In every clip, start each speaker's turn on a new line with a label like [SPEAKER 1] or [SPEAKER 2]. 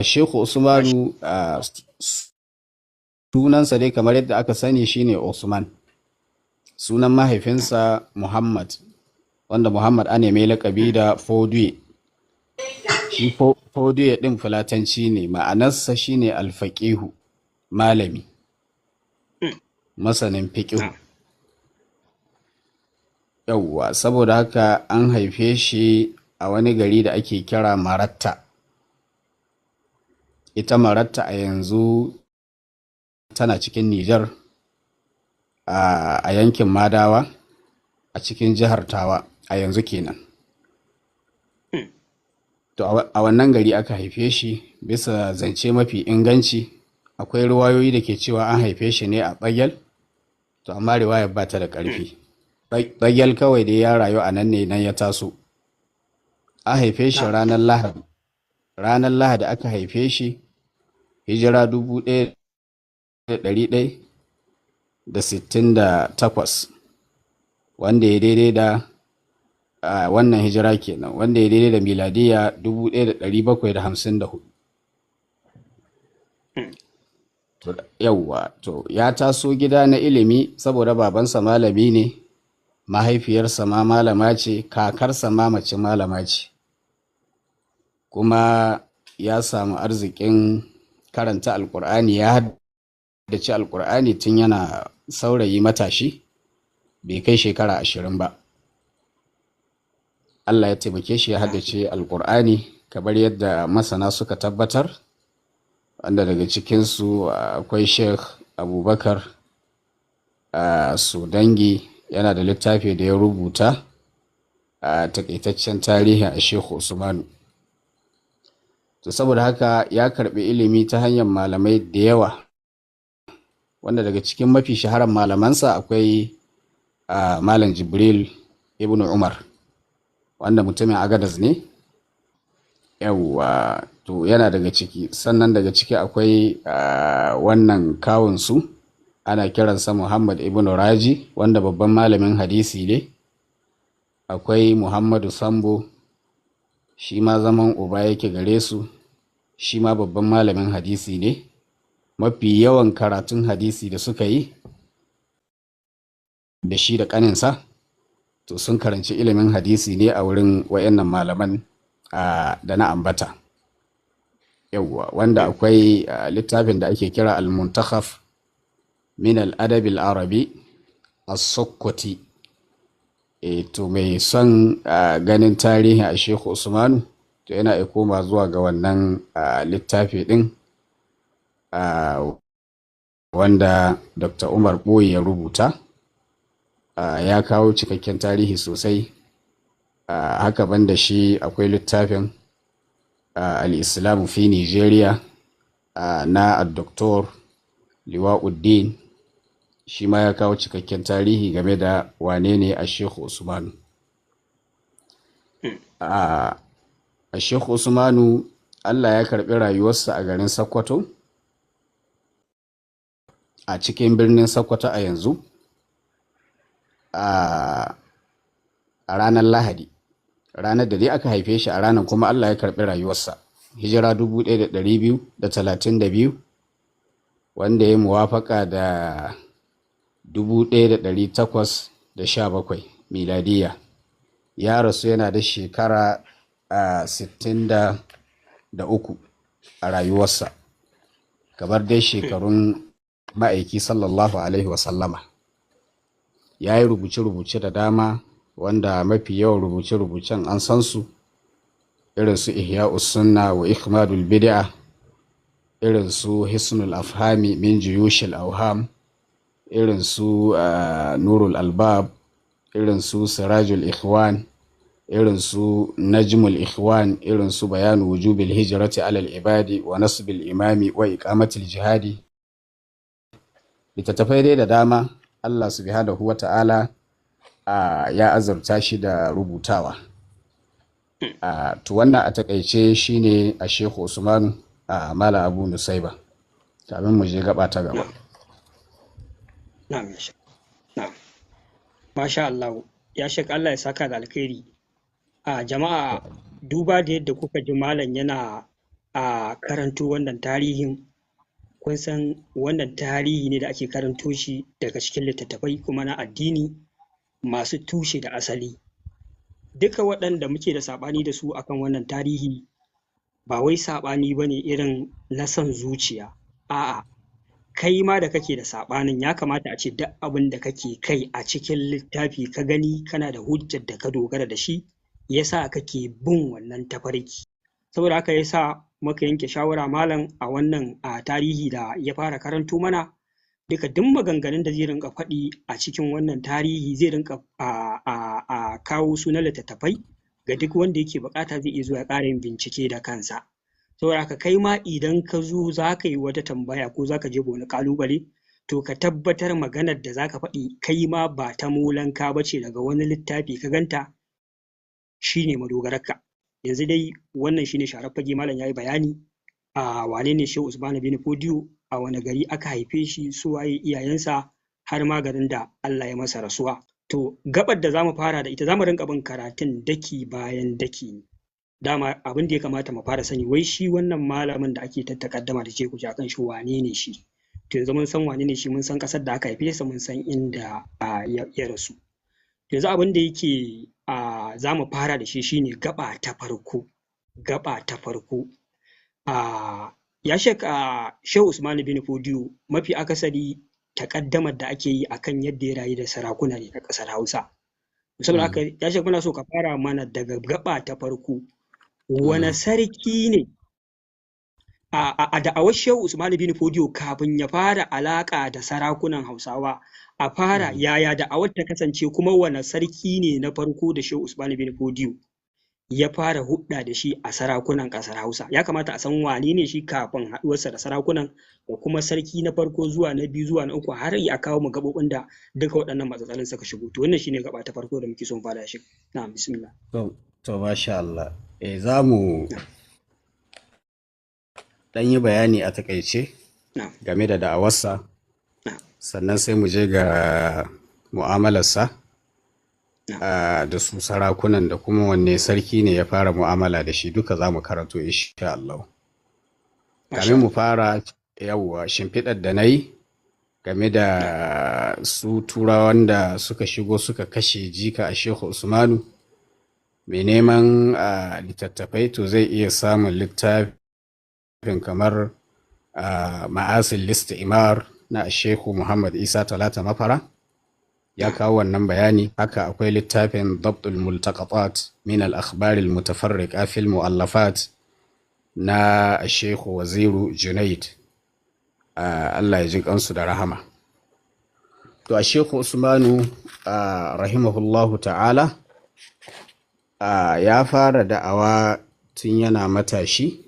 [SPEAKER 1] Shehu
[SPEAKER 2] Masha
[SPEAKER 1] Usmanu sunansa dai kamar yadda aka sani shine Usman. Sunan mahaifinsa Muhammad, wanda Muhammad ana mai laƙabi da Fodue. Shi Fodue ɗin Fulatanci ne, ma'anarsa shine alfaƙihu, malami, masanin fiƙihu.
[SPEAKER 2] na.
[SPEAKER 1] Yawwa, saboda haka an haife shi a wani gari da ake kira Maratta. Ita Maratta a yanzu tana cikin Nijar, a yankin Madawa, a cikin jihar Tawa a yanzu kenan. To a wannan gari aka haife shi, bisa zance mafi inganci. Akwai riwayoyi da ke cewa an haife shi ne a Ɓagyal, to amma riwayar ba ta da ƙarfi. Ɓagyal kawai dai ya rayu a nan ne, nan ya taso. An haife shi
[SPEAKER 2] Na.
[SPEAKER 1] ranar Lahadi. Ranar Lahadi aka haife shi, hijira 1168, wanda ya daidai da wannan hijira kenan, wanda ya daidai da miladiya 1754. Yauwa, to ya taso gida na ilimi saboda babansa malami ne, mahaifiyarsa ma malama ce, kakarsa ma mace malama ce, kuma ya samu arzikin karanta alkur'ani, ya haddace alkur'ani tun yana saurayi matashi, bai kai shekara 20 ba. Allah ya taimake shi ya haddace alkur'ani kamar yadda masana suka tabbatar, wanda daga cikinsu akwai Sheikh Abubakar Sudangi, yana da littafi da ya rubuta a takaitaccen tarihi a Sheikh Usmanu. To saboda haka ya karbi ilimi ta hanyar malamai da yawa, wanda daga cikin mafi shaharar malamansa akwai Malam Jibril ibn Umar, wanda mutumin Agadez ne. Yawwa, to yana daga ciki. Sannan daga ciki akwai wannan kawunsu, ana kiransa Muhammad ibn Raji, wanda babban malamin hadisi ne. Akwai Muhammadu Sambo, shi ma zaman uba yake gare su, shi ma babban malamin hadisi ne. Mafi yawan karatun hadisi da suka yi da shi da ƙaninsa, to sun karanci ilimin hadisi ne a wurin wayannan malaman da na ambata. Yawwa, wanda akwai littafin da ake kira al-muntakhaf min al-adab al-arabi as-sukkoti. To mai son ganin tarihi a Sheikh Usmanu, to yana ya koma zuwa ga wannan littafi din, wanda Dr. Umar Boye ya rubuta. Ya kawo cikakken tarihi sosai. Haka banda shi akwai littafin al-Islamu fi Nigeria na Dr. Liwa'uddin, shi ma ya kawo cikakken tarihi game da wane ne a Sheikh Usmanu. A Sheikh Usmanu, Allah ya karɓi rayuwarsa a garin Sokoto, a cikin birnin Sokoto a yanzu, a ranar Lahadi. Ranar da dai aka haife shi, a ranar kuma Allah ya karɓi rayuwarsa, hijira 1232, wanda ya muwafaka da 1817 miladiya. Ya rasu yana da shekara 63 a rayuwarsa, kamar dai shekarun ma'aiki sallallahu alaihi wasallama. Ya yi rubuce-rubuce da dama, wanda mafi yawan rubuce-rubucen an san su, irin su Ihya'us Sunna wa Ikmadul Bid'a, irin su Hisnul Afhami min Juyushil Awham, irin su Nurul Albab, irin su Sirajul Ikhwan, irin su Najmul Ikhwan, irin su Bayanu Wujubil Hijrati alal Ibadi wa Nasbil Imami wa Iqamatil Jihadi. Littattafai dai da dama Allah subhanahu wa ta'ala ya azurta shi da rubutawa. To wannan a takaice shine a Sheikh Usman Malam Abu Nusaiba, kafin mu je gaba ta gaba.
[SPEAKER 2] Na'am. Na'am. Masha Allah. Ya Sheikh, Allah ya saka da alkhairi. Jama'a, duba da yadda kuka ji malam yana a karanto wannan tarihin. Kun san wannan tarihi ne da ake karanto shi daga cikin littattafai kuma na addini masu tushe da asali. Duka waɗanda muke da saɓani da su akan wannan tarihi ba wai saɓani ba ne irin na son zuciya, a'a, kai ma da kake da saɓanin ya kamata a ce duk abin da kake kai a cikin littafi ka gani kana da hujjar da ka dogara da shi yasa kake bin wannan tafarki. Saboda haka yasa muka yanke shawara malam a wannan tarihi da ya fara karanto mana, duka duk maganganun da zai rinka faɗi a cikin wannan tarihi zai rinka kawo su na littattafai ga duk wanda yake buƙata zai iya zuwa ya ƙara yin bincike da kansa. Saboda haka kai ma idan ka zo za ka yi wata tambaya ko za ka je wani ƙalubale, to ka tabbatar maganar da za ka faɗi kai ma ba ta molanka ba ce daga wani littafi ka ganta shine madogararka. Yanzu dai wannan shine sharar fage, malam ya yi bayani a wane ne Shehu Usman bin Fodiyo, a wani gari aka haife shi, su waye iyayensa, har ma garin da Allah ya masa rasuwa. To gabar da zamu fara da ita zamu rinka bin karatun daki bayan daki. Dama abin da ya kamata mu fara sani, wai shi wannan malamin da ake tattakaddama da ku akan shi wane ne shi? To yanzu mun san wane ne shi, mun san kasar da aka haife sa, mun san inda ya rasu. Yanzu abin da yake za mu fara da shi shine gaba ta farko. Ya Sheikh Shehu Usman bin Fodiyo, mafi akasari takaddamar da ake yi akan yadda ya rayu da sarakuna ne a ƙasar Hausa. Saboda haka ya Sheikh muna so ka fara mana daga gaba ta farko. Wane sarki ne a da'awar Shehu Usman bin Fodiyo kafin ya fara alaƙa da sarakunan Hausawa, a fara yaya da'awar ta kasance, kuma wane sarki ne na farko da Shehu Usman bin Fodiyo ya fara hudda da shi a sarakunan ƙasar Hausa? Ya kamata a san wane ne shi kafin haɗuwarsa da sarakunan, da kuma sarki na farko zuwa na biyu zuwa na uku, har ya kawo mu gaɓoɓin da duka waɗannan matsatsalin suka shigo. To wannan shine gaba ta farko da muke son fara shi. Na'am, bismillah.
[SPEAKER 1] To masha Allah. Za mu dan yi bayani a takaice game da da'awarsa, sannan sai mu je ga mu'amalarsa da su sarakunan, da kuma wanne sarki ne ya fara mu'amala da shi, duka za mu karanto insha Allah. Kamin mu fara, yawwa, shimfiɗar da na yi game da su turawan da suka shigo suka kashe jika a Shehu Usmanu, mai neman littattafai to zai iya samun littafin kamar ma'asil listi'imar na Shehu Muhammad Isa Talata Mafara, ya kawo wannan bayani. Haka akwai littafin Dabtul Multaqatat min al-akhbar al-mutafarriqa fil mu'allafat na Shehu Waziru Junaid, Allah ya ji kansu da rahama. To a Shehu Usmanu rahimahullahu ta'ala ya fara da'awa tun yana matashi,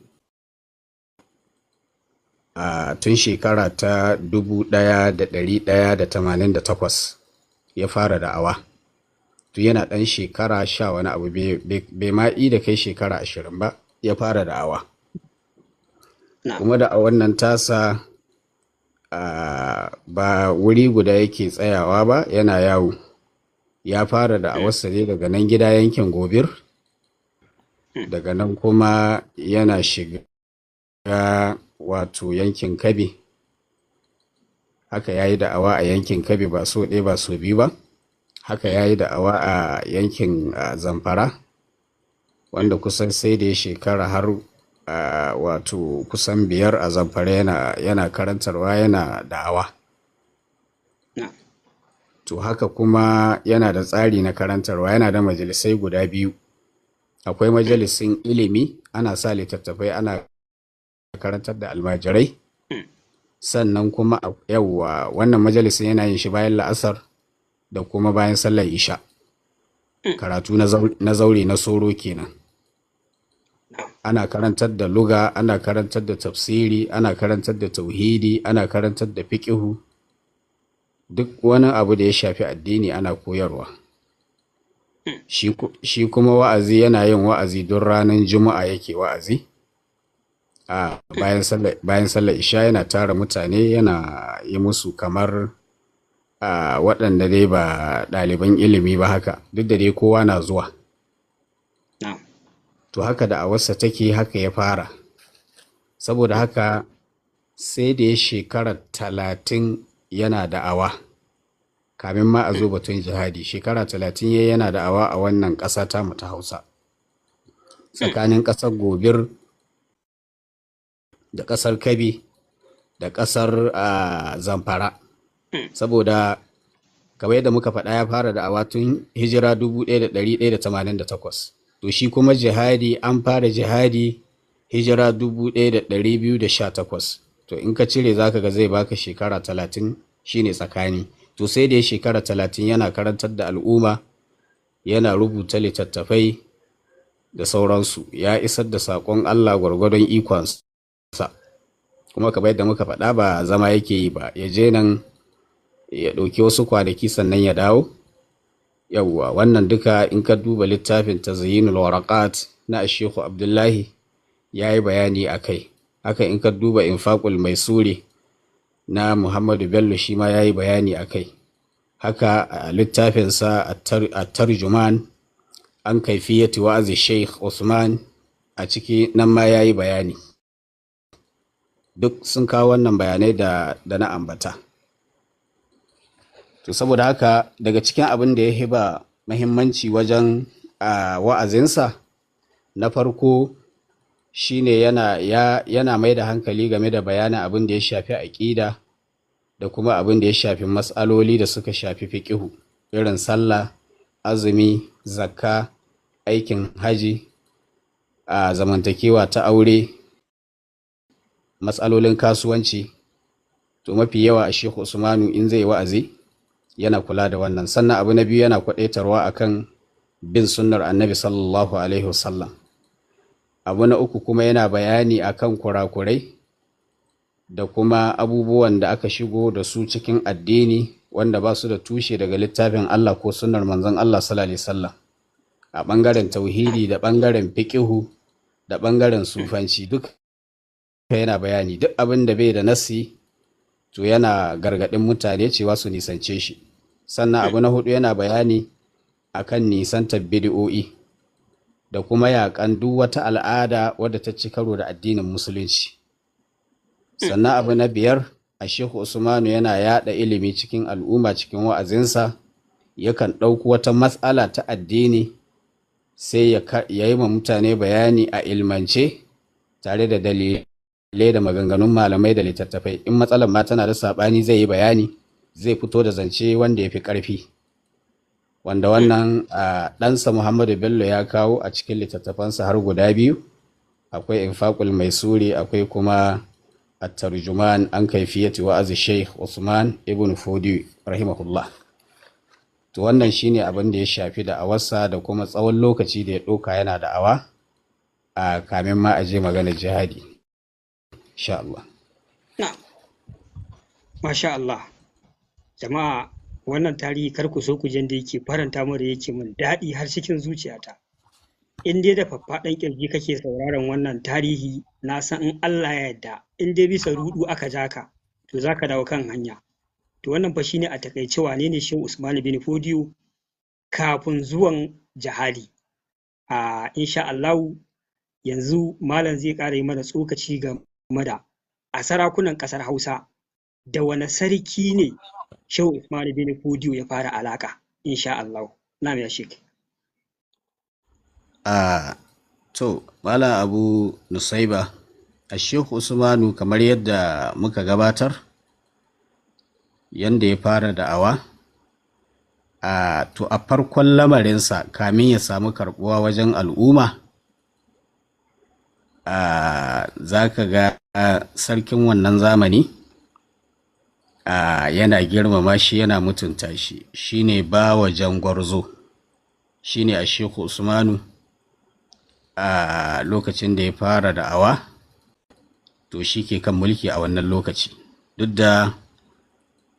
[SPEAKER 1] tun shekara ta 1188 ya fara da'awa. Tun yana ɗan shekara 10 wani abu, bai ma da kai shekara 20 ba ya fara da'awa. Kuma da'awan nan tasa ba wuri guda yake tsayawa ba, yana yawo. Ya fara da'awarsa ne daga nan gida yankin Gobir, daga nan kuma yana shiga wato yankin Kabe. Haka ya yi da'awa a yankin Kabe ba so ɗaya ba so biyu ba. Haka ya yi da'awa a yankin Zamfara, wanda kusan sai da ya shekara har wato kusan 5 a Zamfara yana karantarwa, yana da'awa. To haka kuma yana da tsari na karantarwa, yana da majalisai guda 2. Akwai majalisin ilimi, ana sa littattafai ana karantar da almajirai. Sannan kuma yawwa, wannan majalisin yana yin shi bayan la'asar da kuma bayan sallar isha. Karatu na zaure na soro kenan. Ana karantar da luga, ana karantar da tafsiri, ana karantar da tauhidi, ana karantar da fiqhu. Duk wani abu da ya shafi addini ana koyarwa. Shi kuma wa'azi, yana yin wa'azi don ranar Juma'a yake wa'azi. Bayan sallar isha yana tara mutane, yana yi musu kamar waɗanda dai ba ɗaliban ilimi ba haka, duk da dai kowa na zuwa. To haka da awarsa take, haka ya fara. saboda haka sai da ya shekara 30 yana da'awa kamin ma a zo batun jihadi. Shekara 30 yana da'awa a wannan ƙasa ta mu ta Hausa, tsakanin ƙasar Gobir da ƙasar Kabi da ƙasar Zamfara. Saboda kamar yadda muka faɗa ya fara da'awa tun hijira 1188, to shi kuma jihadi an fara jihadi hijira 1218. To in ka cire zaka ga zai baka shekara 30 shine tsakani. To sai da ya shekara 30 yana karantar da al'umma, yana rubuta littattafai da sauransu, ya isar da saƙon Allah gwargwadon ikonsa. Kuma kamar yadda muka faɗa ba zama yake yi ba, ya je nan ya ɗauki wasu kwanaki sannan ya dawo. Yawwa, wannan duka in ka duba littafin Tazyinul Waraqat na Sheikh Abdullahi ya yi bayani a kai. Haka in ka duba Infaqul Maisuri na Muhammadu Bello shi ma ya yi bayani a kai. Haka a littafinsa At-Tarjuman an kaifiyati wa'azi Sheikh Usman, a ciki nan ma ya yi bayani. Duk sun kawo wannan bayanai da na ambata. To saboda haka daga cikin abin da ya hiba muhimmanci wajen wa'azinsa, na farko shine yana mai da hankali game da bayanin abin da ya shafi aƙida da kuma abin da ya shafi matsaloli da suka shafi fiƙihu, irin sallah, azumi, zakka, aikin haji, a zamantakewa ta aure, matsalolin kasuwanci. To mafi yawa a Sheikh Usmanu in zai wa'azi yana kula da wannan. Sannan abu na biyu, yana kwadaitarwa akan bin sunnar Annabi sallallahu alaihi wasallam. Abu na uku kuma yana bayani akan kurakurai da kuma abubuwan da aka shigo da su cikin addini wanda ba su da tushe daga littafin Allah ko sunnar manzon Allah sallallahu alaihi wasallam, a bangaren tauhidi da bangaren fiqihu da bangaren sufanci. Duk yana bayani, duk abin da bai da nasi to yana gargadin mutane cewa su nisance shi. Sannan abu na hudu, yana bayani akan nisantar bid'o'i da kuma yakan duk wata al'ada wadda ta ci karo da addinin musulunci. Sannan abu na biyar, a Sheikh Usmanu yana yada ilimi cikin al'umma cikin wa'azinsa. Yakan ɗauki wata matsala ta addini sai ya yi ma mutane bayani a ilmance tare da dalilai da maganganun malamai da littattafai. In matsalar ma tana da saɓani zai yi bayani, zai fito da zance wanda ya fi ƙarfi, wanda wannan ɗansa Muhammadu Bello ya kawo a cikin littattafansa har guda biyu. Akwai Infaqul Maisuri, akwai kuma At-Tarjuman an kaifiyati wa'azi Sheikh Usman ibn Fodi rahimahullah. To wannan shine abin da ya shafi da'awarsa da kuma tsawon lokaci da ya ɗauka yana da'awa a kamin ma aje maganar jihadi. Insha Allah.
[SPEAKER 2] Masha Allah. Jama'a, wannan tarihi kar ku so ku jan da yake faranta mu da yake min daɗi har cikin zuciyata. In dai da faffaɗan ƙirji kake sauraron wannan tarihi, na san in Allah ya yarda, in dai bisa ruɗu aka ja ka, to za ka dawo kan hanya. To wannan fa shine a takaice wane ne Shehu Usman bin Fodiyo kafin zuwan jihadi. Insha Allah yanzu malam zai ƙara yi mana tsokaci game da a sarakunan ƙasar Hausa da wani sarki ne Shehu Usman bin Fodiyo ya fara alaka. Insha Allah. Na ya shek.
[SPEAKER 1] To Malam Abu Nusaiba, a Shehu Usmanu kamar yadda muka gabatar, yanda ya fara da'awa, to a farkon lamarinsa kamin ya samu karbuwa wajen al'umma, za ka ga sarkin wannan zamani yana girmama shi, yana mutunta shi. Shine Bawa Jangwarzo, shine a Shehu Usmanu a lokacin da ya fara da'awa, to shi ke kan mulki a wannan lokaci. Duk da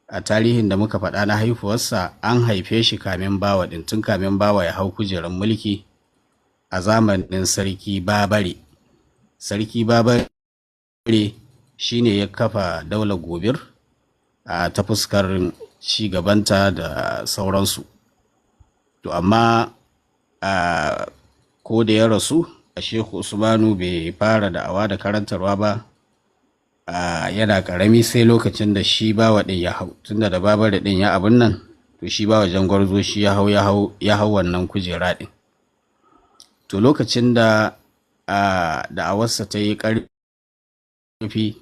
[SPEAKER 1] a tarihin da muka faɗa na haifuwarsa, an haife shi kamin Bawa ɗin, tun kamin Bawa ya hau kujerar mulki a zamanin Sarki Babare. Sarki Babare shi ne ya kafa daular Gobir ta fuskar ci gabanta da sauransu. To amma ko da ya rasu, a Shehu Usmanu bai fara da'awa da karantarwa ba yana ƙarami sai lokacin da shi bawa ɗin ya hau, tunda da babar ɗin ya abin nan, to shi bawa jangwarzo shi ya hau wannan kujera ɗin. To lokacin da da'awarsa ta yi ƙarfi,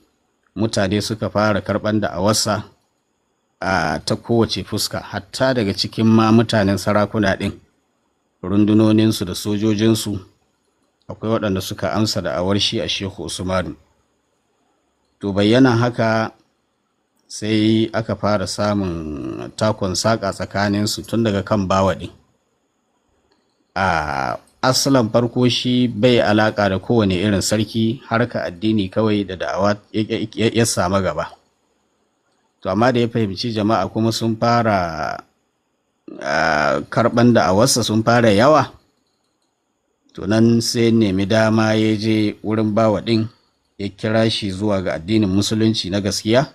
[SPEAKER 1] mutane suka fara karɓan da'awarsa ta kowace fuska, hatta daga cikin ma mutanen sarakuna ɗin, rundunoninsu da sojojinsu, akwai waɗanda suka amsa da'awar shi a Shehu Usmanu. To bayyana haka sai aka fara samun takon saƙa tsakaninsu tun daga kan bawa ɗin. Asalan farko shi bai alaƙa da kowane irin sarki, harka addini kawai da da'awa ya samu gaba. To amma da ya fahimci jama'a kuma sun fara karɓan da'awarsa sun fara yawa, to nan sai nemi dama ya je wurin bawa ɗin ya kira shi zuwa ga addinin musulunci na gaskiya,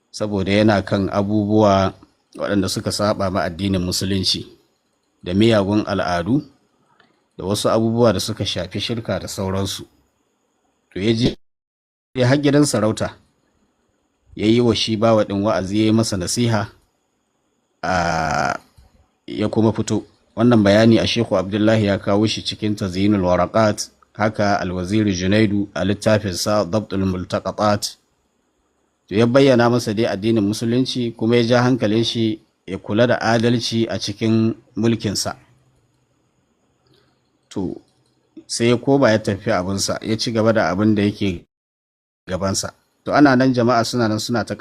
[SPEAKER 1] saboda yana kan abubuwa waɗanda suka saba ma addinin musulunci da miyagun al'adu da wasu abubuwa da suka shafi shirka da sauransu. To ya je har gidan sarauta ya yi wa shi bawa ɗin wa'azi, ya yi masa nasiha, ya kuma fito. Wannan bayani a Shehu Abdullahi ya kawo shi cikin Tazyinul Waraqat, haka Alwaziri Junaidu a littafinsa Dabtul Multaqatat. To ya bayyana masa dai addinin musulunci, kuma ya ja hankalin shi ya kula da adalci a cikin mulkinsa. To sai ya koma ya tafi abinsa, ya ci gaba da abin da yake gabansa. To ana nan jama'a suna nan suna ta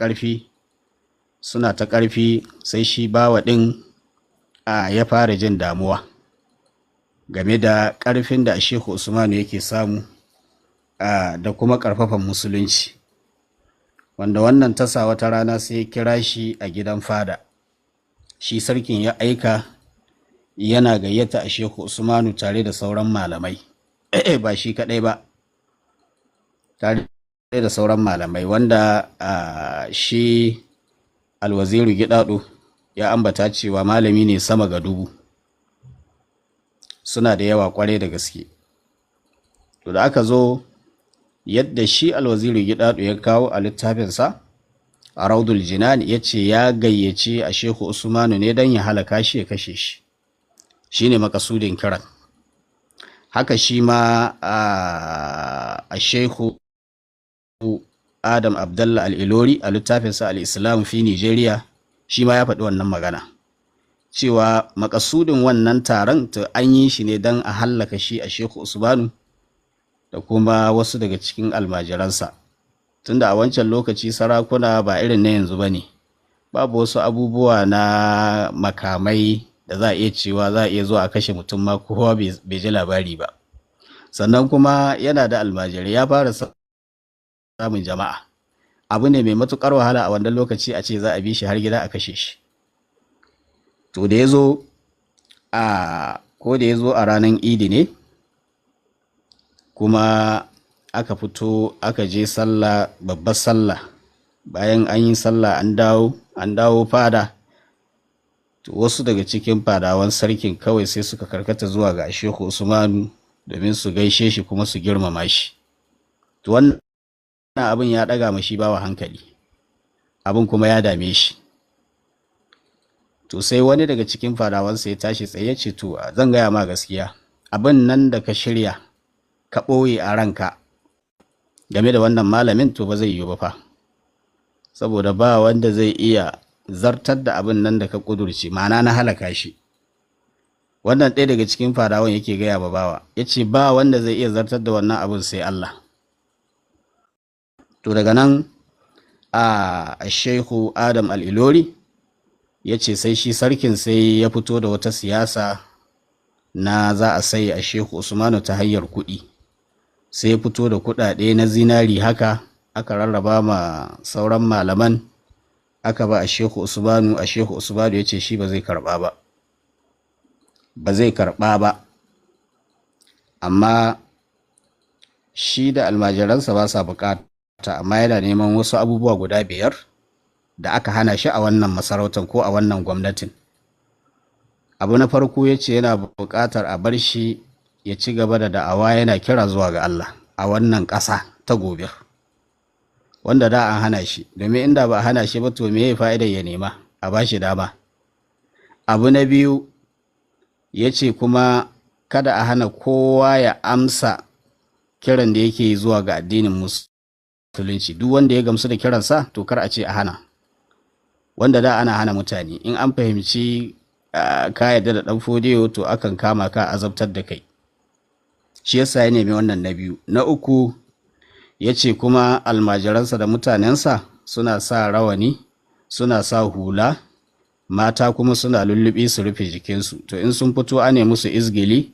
[SPEAKER 1] ƙarfi sai shi bawa ɗin ya fara jin damuwa game da ƙarfin da Shehu Usmanu yake samu da kuma ƙarfafan musulunci, wanda wannan tasa wata rana sai ya kira shi a gidan fada. Shi sarkin ya aika yana gayyata a Shehu Usmanu tare da sauran malamai, ba shi kaɗai ba, tare da sauran malamai, wanda shi Alwaziru Gidado ya ambata cewa malami ne sama ga 1000, suna da yawa kwarai da gaske. To da aka zo, yadda shi Alwaziru Gidado ya kawo a littafinsa a Raudul Jinan, ya ce ya gayyace a Shehu Usmanu ne don ya halaka shi, ya kashe shi, shi ne makasudin kiran. Haka shi ma a Shehu Adam Abdallah Al-Ilori a littafinsa Al-Islam fi Nigeria, shi ma ya faɗi wannan magana, cewa makasudin wannan taron ta an yi shi ne don a hallaka shi a Shehu Usmanu da kuma wasu daga cikin almajiransa. Tunda a wancan lokaci sarakuna ba irin na yanzu ba ne, babu wasu abubuwa na makamai da za a iya cewa za a iya zuwa a kashe mutum ma kowa bai ji labari ba. Sannan kuma yana da almajirai, ya fara samun jama'a. Abu ne mai matuƙar wahala a wannan lokaci a ce za a bi shi har gida a kashe shi. To da ya zo a ranar Idi ne, kuma aka fito aka je sallah, babbar sallah. Bayan an yi sallah an dawo fada. To wasu daga cikin fadawan sarkin kawai sai suka karkata zuwa ga Shehu Usmanu domin su gaishe shi kuma su girmama shi. To wannan abin ya ɗaga mashi bawa hankali, abin kuma ya dame shi. To sai wani daga cikin fadawansa ya tashi tsaye, ce to zan gaya ma gaskiya, abin nan da ka shirya ka ɓoye a ranka game da wannan malamin, to ba zai yiwu ba fa, saboda ba wanda zai iya zartar da abin nan da ka ƙudurce, ma'ana na halaka shi. Wannan ɗaya daga cikin fadawan yake gaya ba bawa, ya ce ba wanda zai iya zartar da wannan abin sai Allah. To daga nan a Shehu Adam Al-Ilori ya ce sai shi sarkin sai ya fito da wata siyasa na za a sai a Shehu Usmanu ta hanyar kuɗi. Sai ya fito da kuɗaɗe na zinari haka, aka rarraba ma sauran malaman, aka ba a Shehu Usmanu. A Shehu Usmanu ya ce shi ba zai karɓa ba, amma shi da almajiransa ba sa bukata, amma yana neman wasu abubuwa guda 5 da aka hana shi a wannan masarautar ko a wannan gwamnatin. Abu na farko ya ce yana buƙatar a bar shi ya ci gaba da da'awa, yana kira zuwa ga Allah a wannan ƙasa ta Gobir. wanda da an hana shi, domin inda ba a hana shi ba to me ya fa'idar ya nema a ba shi dama. Abu na biyu ya ce kuma kada a hana kowa ya amsa kiran da yake zuwa ga addinin musulunci. Duk wanda ya gamsu da kiransa to kar a ce a hana, wanda da ana hana mutane, in an fahimci ka yarda da ɗan fodiyo to akan kama ka azabtar da kai. Shi yasa ya nemi wannan na biyu. Na uku ya ce kuma almajiransa da mutanensa suna sa rawani, suna sa hula, mata kuma suna lullubi su rufe jikinsu, to in sun fito ane musu izgili,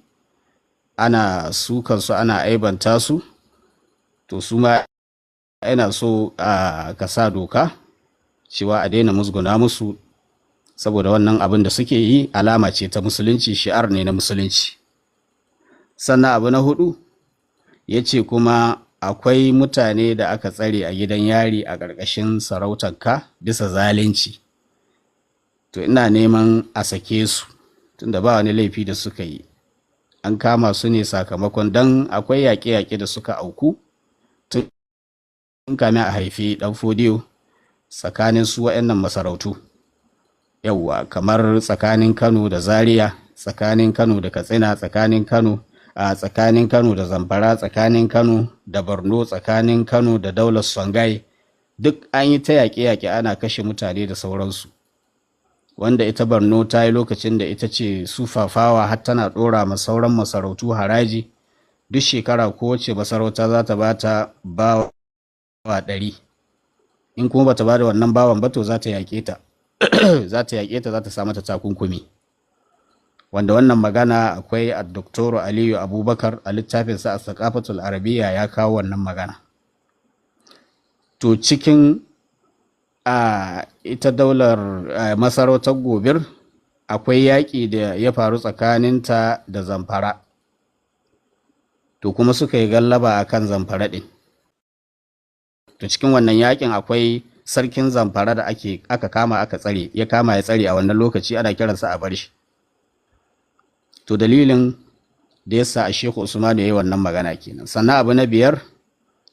[SPEAKER 1] ana sukansu, ana aibanta su, to su ma yana so ka sa doka cewa a daina musguna musu, saboda wannan abin da suke yi alama ce ta musulunci, shi'ar ne na musulunci. Sannan abu na hudu ya ce kuma akwai mutane da aka tsare a gidan yari a ƙarƙashin sarautarka bisa zalunci, to ina neman a sake su tunda ba wani laifi da suka yi, an kama su ne sakamakon dan akwai yaƙe-yaƙe da suka auku tun kamin a haifi ɗan fodiyo tsakanin su waɗannan masarautu. Yawwa, kamar tsakanin Kano da Zaria, tsakanin Kano da Katsina, tsakanin Kano da Zamfara, tsakanin Kano da Borno, tsakanin Kano da daular Songhai, duk an yi ta yaƙe-yaƙe ana kashe mutane da sauransu, wanda ita Borno ta yi lokacin da ita ce sufafawa har tana ɗora ma sauran masarautu haraji. Duk shekara kowace masarauta za ta ba ta bawa 100, in kuma bata ba da wannan bawan ba to za ta yaƙe ta za ta sa mata takunkumi, wanda wannan magana akwai a Dr. Aliyu Abubakar a littafinsa a Thaqafatul Arabiya ya kawo wannan magana. To cikin ita daular masarautar Gobir akwai yaƙi da ya faru tsakaninta da Zamfara, to kuma suka yi gallaba a kan Zamfara ɗin. To cikin wannan yaƙin akwai sarkin Zamfara da aka kama aka tsare, ya tsare a wannan lokaci, ana kiransa a bar shi. To dalilin da yasa a Shehu Usmanu ya yi wannan magana kenan. Sannan abu na biyar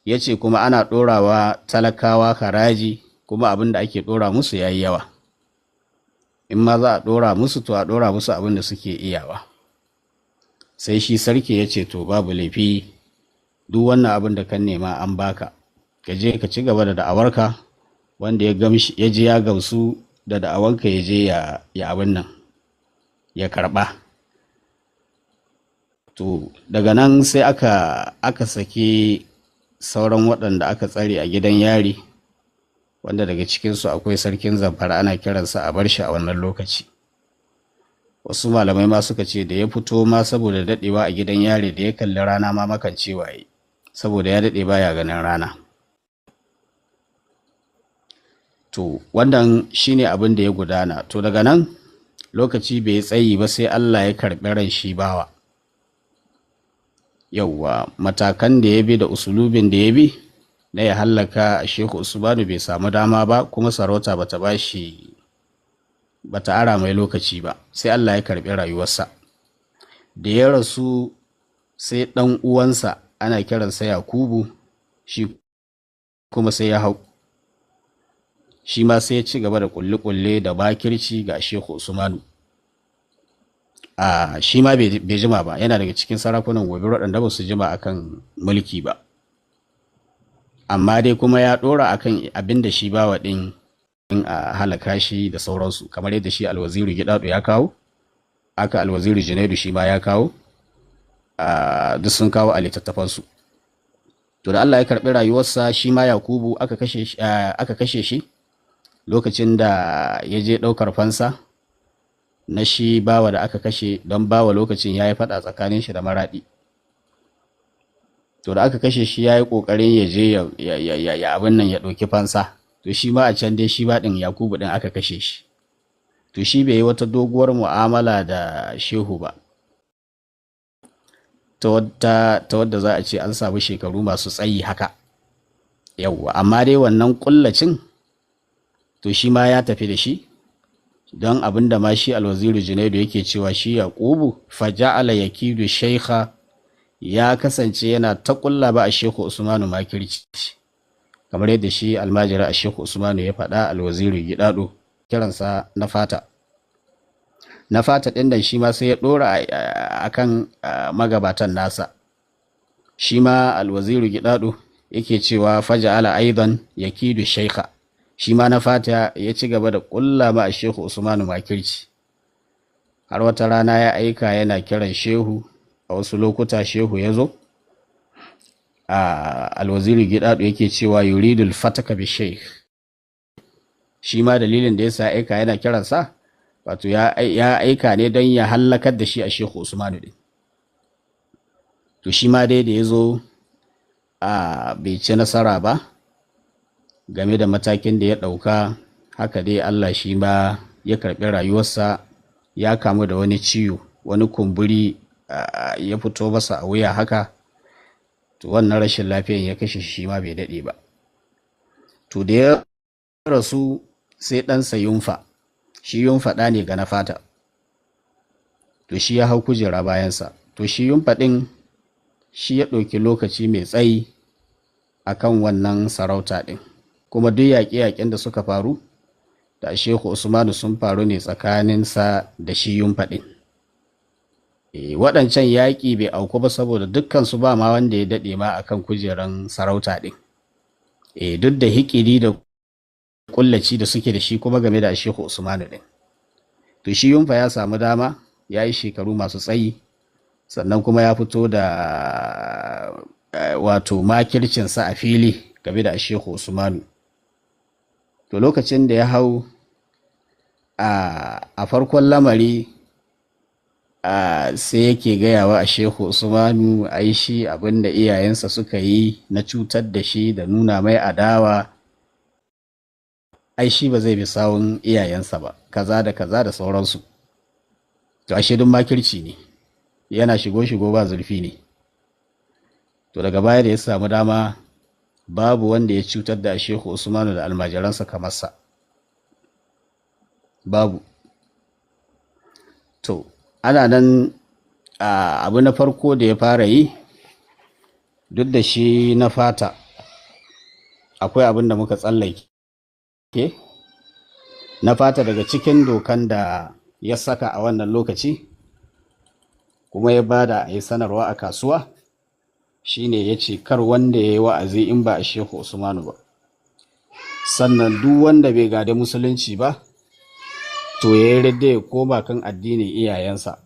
[SPEAKER 1] ya ce kuma ana ɗorawa talakawa haraji, kuma abin da ake ɗora musu ya yi yawa. In ma za a ɗora musu to a ɗora musu abin da suke iyawa. Sai shi sarki ya ce to babu laifi, duk wannan abin da kan nema an baka, ka je ka ci gaba da da'awarka, wanda ya ji ya gamsu da da'awanka ya je ya abin nan ya karɓa. To daga nan sai aka saki sauran waɗanda aka tsare a gidan yari, wanda daga cikinsu akwai sarkin Zamfara, ana kiransa a bar shi a wannan lokaci. Wasu malamai ma suka ce da ya fito ma saboda daɗewa a gidan yari, da ya kalli rana ma makancewa yi, saboda ya daɗe baya ganin rana. To wannan shine abin da ya gudana. To daga nan lokaci bai tsayi ba sai Allah ya karɓi ran shi bawa. Yauwa, matakan da ya bi da usulubin da ya bi na ya hallaka Shehu Usmanu bai samu dama ba, kuma sarauta bata ara mai lokaci ba, sai Allah ya karɓi rayuwarsa. Da ya rasu sai ɗan uwansa ana kiransa Yakubu, shi kuma sai ya hau, shi ma sai ya ci gaba da kulle-kulle da bakirci ga Shehu Usmanu. Shi ma bai jima ba, yana daga cikin sarakunan Gobir waɗanda ba su jima akan mulki ba, amma dai kuma ya ɗora akan abin da shi bawa ɗin a halaka shi da sauransu, kamar yadda shi Alwaziri Gidado ya kawo, aka Alwaziri Junaidu shi ma ya kawo, duk sun kawo a littattafansu. To da Allah ya karɓi rayuwarsa, shi ma Yakubu aka kashe shi lokacin da ya je ɗaukar fansa na shi bawa da aka kashe, don bawa lokacin ya yi faɗa tsakanin shi da Maraɗi. To da aka kashe shi ya yi ƙoƙarin ya je ya abin nan ya ɗauki fansa, to shi ma a can dai shi ba ɗin Yakubu ɗin aka kashe shi. To shi bai yi wata doguwar mu'amala da Shehu ba, ta wadda za a ce an samu shekaru masu tsayi haka. Yawwa, amma dai wannan ƙullacin to shi ma ya tafi da shi, don abin da ma shi Alwaziri Junaidu yake cewa shi Yakubu faja'ala yakidu shaykha, ya kasance yana ta ƙulla ba a Shehu Usmanu makirci, kamar yadda shi almajira a Shehu Usmanu ya faɗa alwaziri gidado kiransa na fata. Na fata ɗin nan shi ma sai ya ɗora a kan magabatan nasa. Shi ma alwaziri gidado yake cewa faja'ala aidan yakidu shaikha. Shi ma na fata ya ci gaba da ƙulla ma a Shehu Usmanu makirci. Har wata rana ya aika yana kiran shehu, a wasu lokuta shehu ya zo. Alwaziri gidado yake cewa yuridul fataka bi sheikh. Shi ma dalilin da yasa aika yana kiransa wato ya aika ne don ya hallakar da shi a Shehu Usmanu din. To shi ma dai da ya zo bai ci nasara ba game da matakin da ya ɗauka. Haka dai Allah shi ma ya karɓi rayuwarsa, ya kamu da wani ciwo, wani kumburi ya fito masa a wuya haka. To wannan rashin lafiyan ya kashe shi ma bai daɗe ba. To da ya rasu sai ɗansa Yunfa, shi Yunfa ɗa ne ga na fata. To shi ya hau kujera bayansa. To shi Yunfa ɗin shi ya ɗauki lokaci mai tsayi a kan wannan sarauta ɗin. Kuma duk yaƙe-yaƙen da suka faru da Shehu Usmanu sun faru ne tsakaninsa da shi Yunfa ɗin. Waɗancan yaƙi bai auku ba saboda dukkansu ba ma wanda ya daɗe ma akan kujeran sarauta ɗin. Duk da hikiri da kullaci da suke da shi kuma game da Shehu Usmanu ɗin. To shi Yunfa ya samu dama, ya yi shekaru masu tsayi, sannan kuma ya fito da wato makircinsa a fili game da Shehu Usmanu. To lokacin da ya hau a farkon lamari sai yake gayawa a Shehu Usmanu ai shi abinda iyayensa suka yi na cutar da shi da nuna mai adawa, ai shi ba zai bi sawun iyayensa ba, kaza da sauransu. To ashe duk makirci ne, yana shigo ba zurfi ne. To daga baya da ya samu dama, babu wanda ya cutar da Shehu Usmanu da almajiransa kamar sa, babu. To ana nan abu na farko da ya fara yi, duk da shi na fata akwai abin da muka tsallake. Na fata daga cikin dokan da ya saka a wannan lokaci kuma ya bada a yi sanarwa a kasuwa shine ya ce kar wanda ya yi wa'azi in ba a Shehu Usmanu ba, sannan duk wanda bai gada musulunci ba to ya yi radda ya koma kan addinin iyayensa.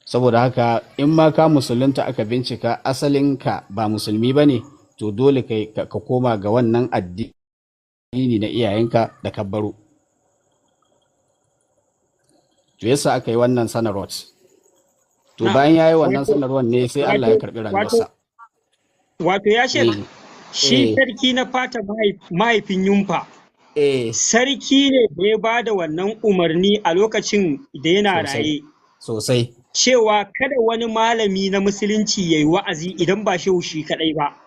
[SPEAKER 1] Saboda haka in ma ka musulunta aka bincika asalinka ba musulmi ba ne, to dole ka koma ga wannan addini na iyayenka da ka baro. To yasa aka yi wannan sanarwar. To bayan ya yi wannan sanarwar ne sai Allah ya karɓi rayuwarsa.
[SPEAKER 2] Wato ya ce shi sarki na fata mahaifin Yunfa. Sarki ne da ya ba da wannan umarni a lokacin da yana raye.
[SPEAKER 1] Sosai.
[SPEAKER 2] Cewa kada wani malami na musulunci ya yi wa'azi idan ba shehu shi kaɗai ba.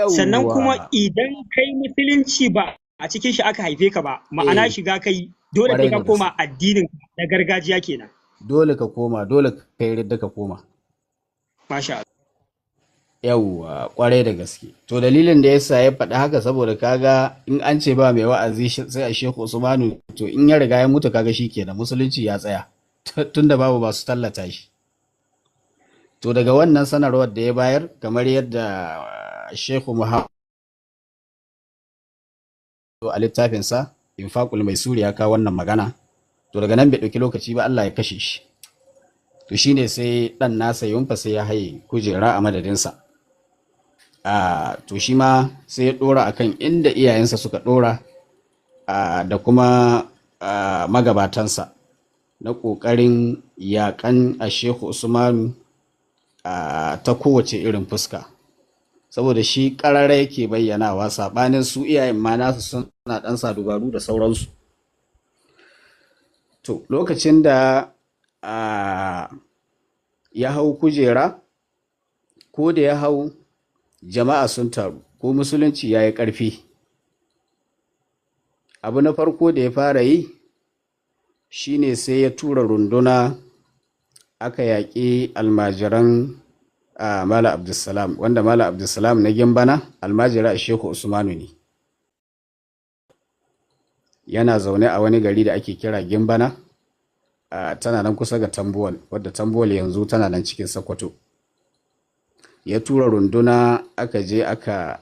[SPEAKER 2] Sannan kuma idan kai musulunci ba a cikin shi aka haife ka ba, ma'ana shiga kai dole ka koma addinin na gargajiya kenan.
[SPEAKER 1] Dole ka koma, dole ka yi ridda ka koma.
[SPEAKER 2] Masha Allah.
[SPEAKER 1] Yawwa, kwarai da gaske. To dalilin da yasa ya faɗi haka saboda kaga in an ce ba mai wa'azi sai a Shehu Usmanu, to in ya riga ya mutu kaga shi kenan musulunci ya tsaya. Tunda babu ba su tallata shi. To daga wannan sanarwar da ya bayar, kamar yadda Shehu Muhammad a littafinsa Infaqul Maisuri ya kawo wannan magana, to daga nan bai ɗauki lokaci ba Allah ya kashe shi. To shine sai ɗan nasa Yunfa sai ya haye kujera a madadinsa. To shi ma sai ya ɗora akan inda iyayensa suka ɗora da kuma magabatansa na ƙoƙarin yaƙan a Shehu Usmanu ta kowace irin fuska. Saboda shi ƙarara yake bayyanawa saɓanin su iyayen ma nasu suna ɗansa dubaru da sauransu. To lokacin da ya hau kujera, ko da ya hau jama'a sun taru, ko musulunci ya yi ƙarfi. Abu na farko da ya fara yi shine sai ya tura runduna aka yaƙi almajiran a Mala Abdulsalam, wanda Mala Abdulsalam na Gimbana almajira a Shehu Usmanu ne. Yana zaune a wani gari da ake kira Gimbana, tana nan kusa ga Tambuwal, wadda Tambuwal yanzu tana nan cikin Sokoto. Ya tura runduna aka je aka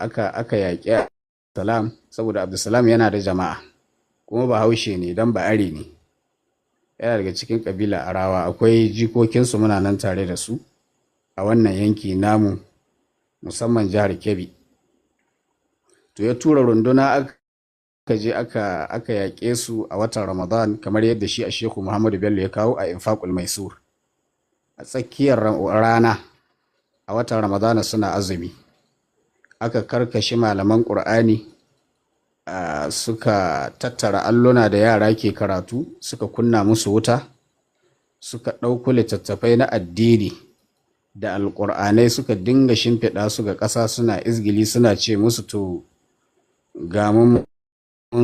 [SPEAKER 1] yaƙi Abdulsalam, saboda Abdulsalam yana da jama'a, kuma Bahaushe ne don Ba'ari ne. Yana daga cikin ƙabila Arawa, akwai jikokinsu muna nan tare da su a wannan yanki namu, musamman jihar Kebbi. To ya tura runduna aka je aka yaƙe su a watan Ramadan, kamar yadda shi a Shehu Muhammadu Bello ya kawo a Infaqul Maisur. A tsakiyar rana a watan Ramadana suna azumi, aka karkashi malaman ƙur'ani, suka tattara alluna da yara ke karatu, suka kunna musu wuta, suka ɗauko littattafai na addini da alƙur'anai suka dinga shimfiɗa su ga ƙasa, suna izgili suna ce musu, to ga mun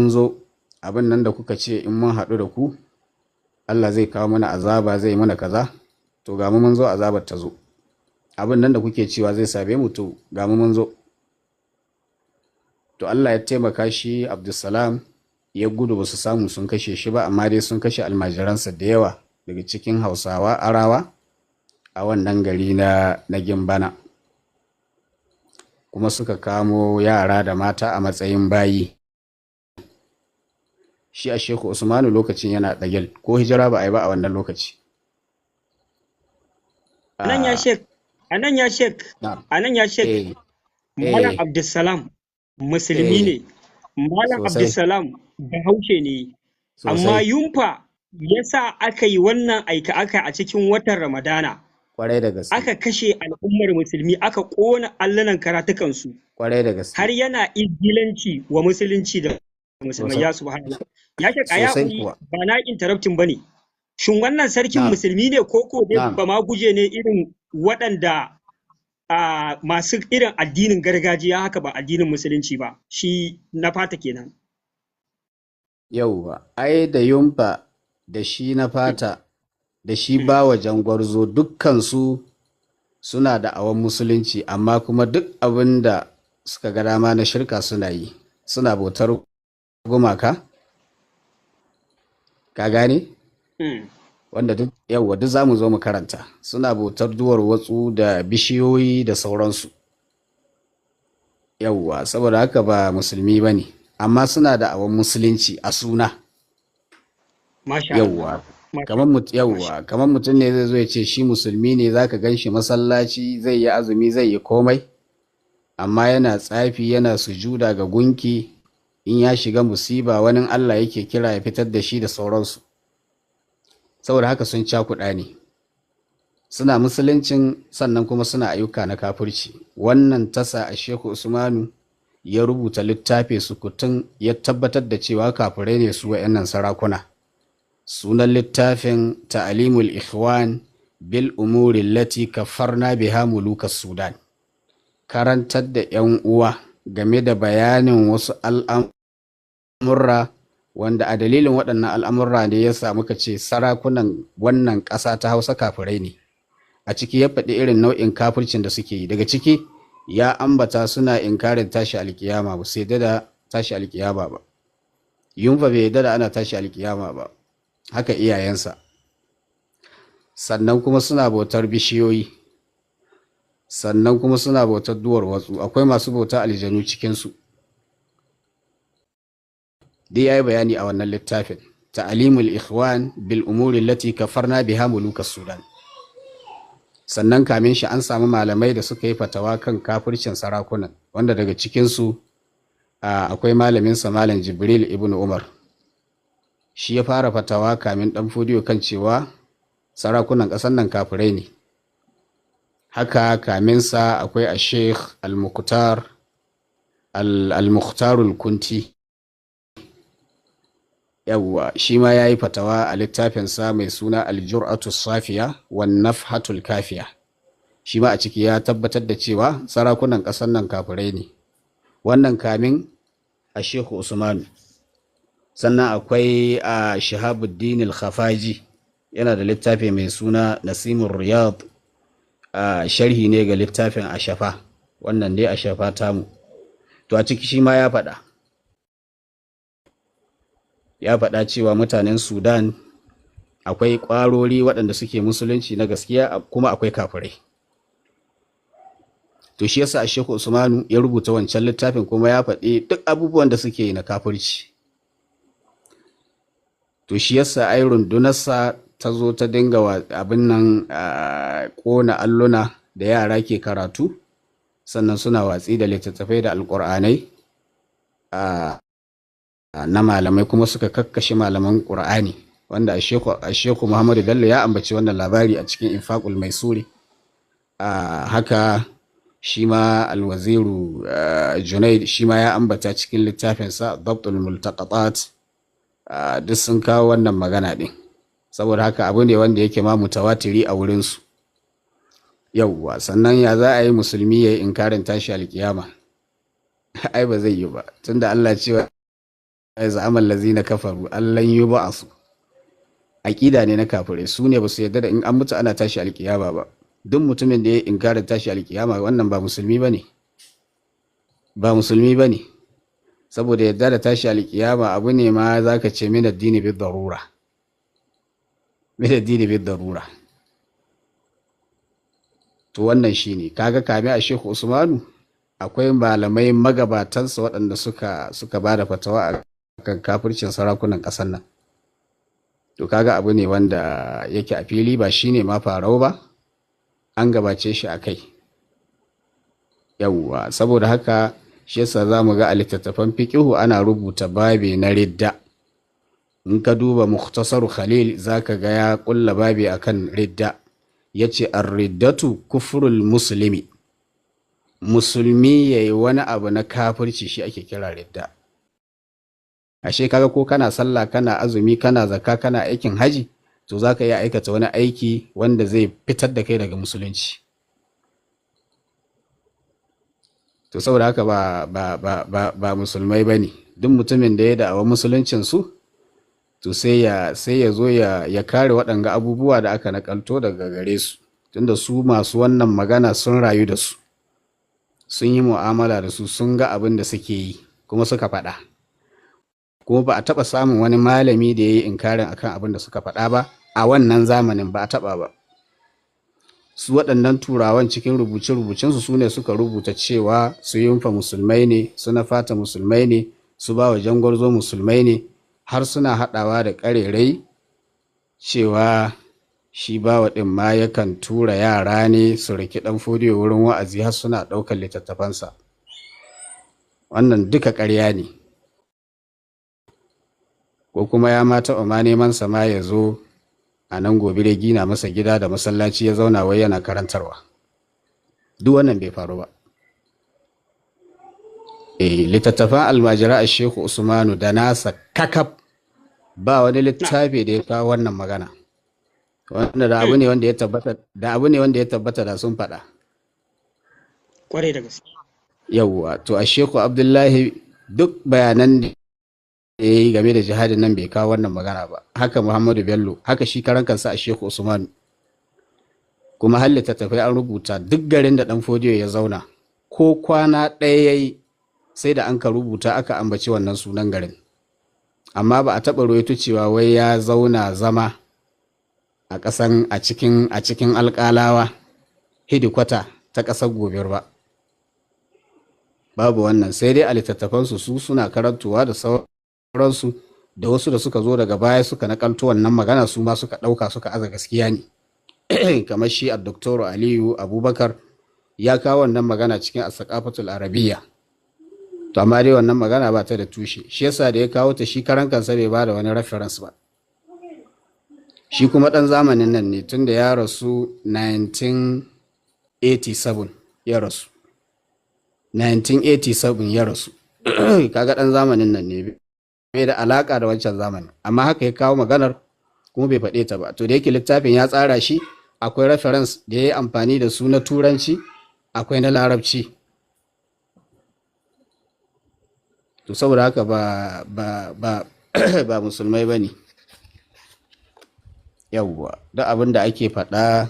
[SPEAKER 1] zo, abin nan da kuka ce in mun haɗu da ku Allah zai kawo mana azaba, zai mana kaza, to ga mun zo, azabar ta zo. Abin nan da kuke cewa zai same mu, to ga mun zo. To Allah ya taimaka, shi Abdulsalam ya gudu, ba su samu sun kashe shi ba, amma dai sun kashe almajiransa da yawa daga cikin Hausawa Arawa a wannan gari na Gimbana, kuma suka kamo yara da mata a matsayin bayi. Shi a Shehu Usmanu lokacin yana ɗagel, ko hijira ba a yi ba a wannan lokaci.
[SPEAKER 2] Anan ya shek Malam Abdulsalam musulmi ne, Malam Abdulsalam Bahaushe ne, amma yunfa yasa aka yi wannan aika a cikin watan Ramadana.
[SPEAKER 1] Kwarai da gaske.
[SPEAKER 2] Aka kashe al'ummar musulmi, aka ƙona allunan karatukansu.
[SPEAKER 1] Kwarai da gaske.
[SPEAKER 2] Har yana izgilanci wa musulunci da musulmai, ya subhanallah. Ya shek aya ba na interrupting bane. Shin wannan sarkin musulmi ne ko dai ba ma guje ne irin waɗanda masu irin addinin gargajiya haka, ba addinin musulunci ba, shi na fata kenan?
[SPEAKER 1] Yauwa, ai da yumfa da shi na fata da shi bawa jangwarzo dukkansu suna da awon musulunci, amma kuma duk abin da suka ga dama na shirka suna yi, suna bautar gumaka, ka gane? Wanda duk za mu zo mu karanta, suna bautar duwar watsu da bishiyoyi da sauransu. Yauwa, saboda haka ba musulmi ba ne, amma suna da awon musulunci a suna. Yauwa, kamar mutum ne zai zo ya ce shi musulmi ne, zaka gan shi masallaci, zai yi azumi, zai yi komai, amma yana tsafi, yana sujuda ga gunki, in ya shiga musiba wani Allah yake kira ya fitar da shi da sauransu. Saboda haka sun cakuɗa ne, suna musuluncin sannan kuma suna ayyuka na kafirci. Wannan tasa a Shehu Usmanu ya rubuta littafi sukutun, ya tabbatar da cewa kafirai ne su wa'annan sarakuna. Sunan littafin Ta'alimul Ikhwan bil umuri lati kafarna biha mulukas Sudan. Karantar da 'yan uwa game da bayanin wasu al'amurra wanda a dalilin waɗannan al'amurra ne ya samu ka ce sarakunan wannan ƙasa ta Hausa kafirai ne. A ciki ya faɗi irin nau'in kafircin da suke yi. Daga ciki ya ambata suna inkarin tashi alkiyama, ba sai da tashi alkiyama ba. Yunfa bai yadda da ana tashi alkiyama ba, haka iyayensa. Sannan kuma suna bautar bishiyoyi, sannan kuma suna bautar duwar watsu, akwai masu bauta aljanu cikinsu. Dai ya yi bayani a wannan littafin Ta'alimul Ikhwan bil umuri lati kafarna biha mulukas Sudan. Sannan kamin shi an samu malamai da suka yi fatawa kan kafircin sarakunan, wanda daga cikinsu akwai malaminsa Malam Jibril ibn Umar. Shi ya fara fatawa kamin ɗan Fodiyo kan cewa sarakunan ƙasar nan kafirai ne. Haka kaminsa akwai a Sheikh al-Mukhtarul Kunti. Yawwa, shi ma ya yi fatawa a littafinsa mai suna Al-Jur'atu Safiya wan Nafhatul Kafiya. Shi ma a ciki ya tabbatar da cewa sarakunan ƙasar nan kafirai ne. Wannan kamin a Shehu Usmanu. Sannan akwai a Shahabuddin al-Khafaji, yana da littafi mai suna Nasimur Riyad sharhi ne ga littafin ashafa, wannan dai ashafa tamu. To a ciki shi ma ya faɗa cewa mutanen Sudan akwai ƙwarori waɗanda suke musulunci na gaskiya, kuma akwai kafirai. To shi yasa Shehu Usmanu ya rubuta wancan littafin, kuma ya faɗi duk abubuwan da suke na kafirci. To shi yasa ai rundunarsa ta zo ta dinga abin nan ƙona alluna da yara ke karatu, sannan suna watsi da littattafai da alƙur'anai na malamai, kuma suka kakkashe malaman ƙur'ani, wanda a Shehu Muhammadu Bello ya ambaci wannan labari a cikin Infaqul Maisuri. Haka shi ma alwaziru Junaid shi ma ya ambata cikin littafinsa Dabtul Multaqatat. Duk sun kawo wannan magana ɗin, saboda haka abu ne wanda yake ma mutawatiri a wurinsu. Yauwa, sannan ya za a yi musulmi ya yi inkarin tashi alkiyama? Ai ba zai yi ba, tunda Allah cewa ai za'amal lazina kafaru allan yub'asu. Aqida ne na kafirai, su ne ba su yarda da in an mutu ana tashi alkiyama ba. Duk mutumin da ya yi inkarin tashi alkiyama, wannan ba musulmi bane, ba musulmi bane. Saboda yadda da tashi alkiyama abu ne ma za ka ce min addini bid darura, min addini bid darura. To wannan shine kaga kame a Shehu Usmanu akwai malamai magabatansa waɗanda suka ba da fatawa a kan kafircin sarakunan ƙasar nan. To kaga abu ne wanda yake a fili, ba shine ma farau ba, an gabace shi a kai. Yawwa, saboda haka shi yasa za mu ga a littattafan fiƙihu ana rubuta babi na ridda. In ka duba Mukhtasar Khalil za ka ga ya ƙulla babi akan ridda, ya ce ar-riddatu kufrul muslimi, musulmi ya yi wani abu na kafirci shi ake kira ridda. Ashe kaga ko kana sallah, kana azumi, kana zakka, kana aikin haji, to za ka iya aikata wani aiki wanda zai fitar da kai daga musulunci. To saboda haka ba musulmai ba ne. Duk mutumin da ya da'awa musuluncinsu, to sai ya zo ya kare waɗanga abubuwa da aka nakalto daga gare su, tunda su masu wannan magana sun rayu da su, sun yi mu'amala da su, sun ga abin da suke yi kuma suka faɗa. Kuma ba a taɓa samun wani malami da ya yi inkarin akan abin da suka faɗa ba a wannan zamanin, ba a taɓa ba. Su waɗannan turawan cikin rubuce-rubucensu su ne suka rubuta cewa su yunfa musulmai ne, su na fata musulmai ne, su ba wa jangwarzo musulmai ne, har suna haɗawa da ƙarerai cewa shi bawa ɗin ma yakan tura yara ne su riki ɗan fodiyo wurin wa'azi, har suna ɗaukar littattafansa. Wannan duka ƙarya ne. Ko kuma ya mata ma neman sama ya zo a nan gobe da gina masa gida da masallaci ya zauna wai yana karantarwa. Duk wannan bai faru ba. Littattafan almajira a Shehu Usmanu da nasa kakaf, ba wani littafi da ya kawo wannan magana, wanda da abu ne wanda ya tabbata da sun faɗa.
[SPEAKER 2] Kwarai da gaske.
[SPEAKER 1] Yawwa, to a Shehu Abdullahi duk bayanan da ya yi game da jihadin nan bai kawo wannan magana ba. Haka Muhammadu Bello, haka shi karan kansa a Shehu Usmanu. Kuma har littattafai an rubuta duk garin da ɗan fodiyo ya zauna, ko kwana ɗaya ya yi sai da an ka rubuta aka ambaci wannan sunan garin. Amma ba a taɓa rawaito cewa wai ya zauna zama a cikin alƙalawa, hidikwata ta ƙasar Gobir ba. Babu wannan, sai dai a littattafansu su suna karantuwa da sauransu, da wasu da suka zo daga baya suka nakalto wannan magana, su ma suka ɗauka suka aza gaskiya ne. Kamar shi a Dr. Aliyu Abubakar ya kawo wannan magana cikin as-Saqafatul Arabiyya. To amma dai wannan magana ba ta da tushe, shi yasa da ya kawo ta shi karan kansa bai ba da wani reference ba. Shi kuma ɗan zamanin nan ne, tunda ya rasu 1987 ya rasu. 1987 ya rasu. Kaga ɗan zamanin nan ne, bai da alaka da wancan zamanin, amma haka ya kawo maganar kuma bai faɗe ta ba. To da yake littafin ya tsara shi, akwai reference da ya yi amfani da su na turanci, akwai na larabci. To saboda haka ba musulmai ba ne. Yawwa, duk abin da ake faɗa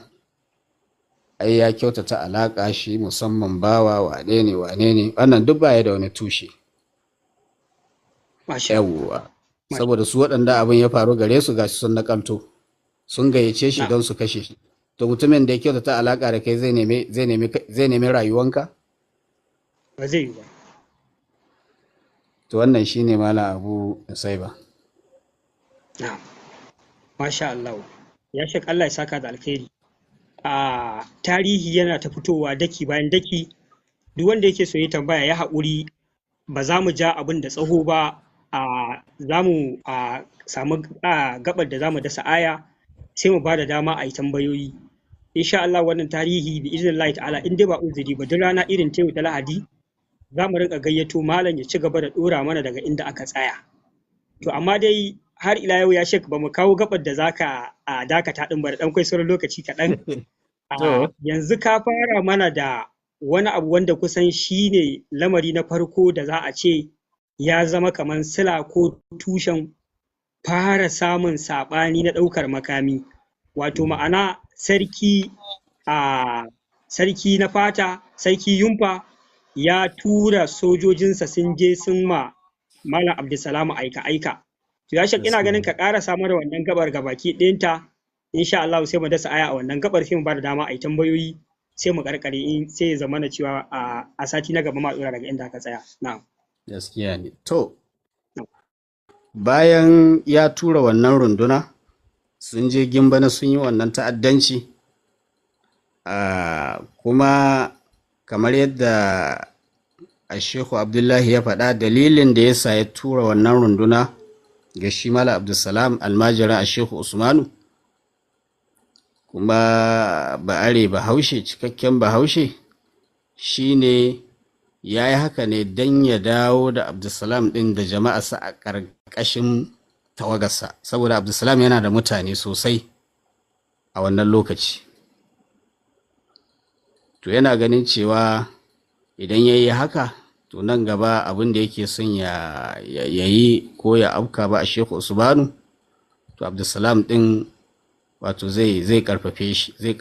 [SPEAKER 1] ai ya kyautata alaƙa shi musamman bawa wane ne wannan duk baya da wani tushe. Yawwa saboda su waɗanda abin ya faru gare su gashi sun nakalto sun gayyace shi don su kashe shi, to mutumin da ya kyautata alaƙa da kai zai nemi rayuwanka
[SPEAKER 2] ba zai yi ba.
[SPEAKER 1] To wannan shine Malam Abu Nusaiba.
[SPEAKER 2] Masha Allah, ya shek Allah ya saka da alkhairi. A tarihi yana ta fitowa daki bayan daki, duk wanda yake so ya tambaya ya haƙuri, ba za mu ja abin da tsaho ba, za mu samu gabar da za mu dasa aya sai mu ba da dama a yi tambayoyi. Insha Allah wannan tarihi bi iznillahi ta'ala in dai ba uzuri ba, duk rana irin ta yau ta Lahadi za mu rinka gayyato malam ya ci gaba da ɗora mana daga inda aka tsaya. To amma dai har ila yau ya shek ba mu kawo gabar da zaka dakata ɗin ba, da ɗan kai sauran lokaci kaɗan. Yanzu ka fara mana da wani abu wanda kusan shi ne lamari na farko da za a ce ya zama kamar sila ko tushen fara samun saɓani na ɗaukar makami, wato ma'ana sarki na fata, sarki Yumfa ya tura sojojinsa sun je sun ma Malam Abdulsalam aika-aika. To ya shek ina ganin ka ƙara samar da wannan gabar gabaki ɗinta, insha Allah sai mu dasa aya a wannan gabar sai mu ba da dama a yi tambayoyi sai mu karkare sai ya zama na cewa a sati na gaba ma ɗora daga inda aka tsaya. Na'am.
[SPEAKER 1] Gaskiya ne. To bayan ya tura wannan runduna sun je Gimbana sun yi wannan ta'addanci, kuma kamar yadda Shehu Abdullahi ya faɗa, dalilin da yasa ya tura wannan runduna ga shi Malam Abdulsalam almajirin Shehu Usmanu, kuma ba'are bahaushe, cikakken bahaushe, shine ya yi haka ne don ya dawo da Abdulsalam ɗin da jama'arsa a ƙarƙashin tawagarsa, saboda Abdulsalam yana da mutane sosai a wannan lokaci. To yana ganin cewa idan ya yi haka, to nan gaba abin da yake son ya yi ko ya afka ba a Shehu Usmanu, to Abdulsalam ɗin wato zai karfafe shi, zai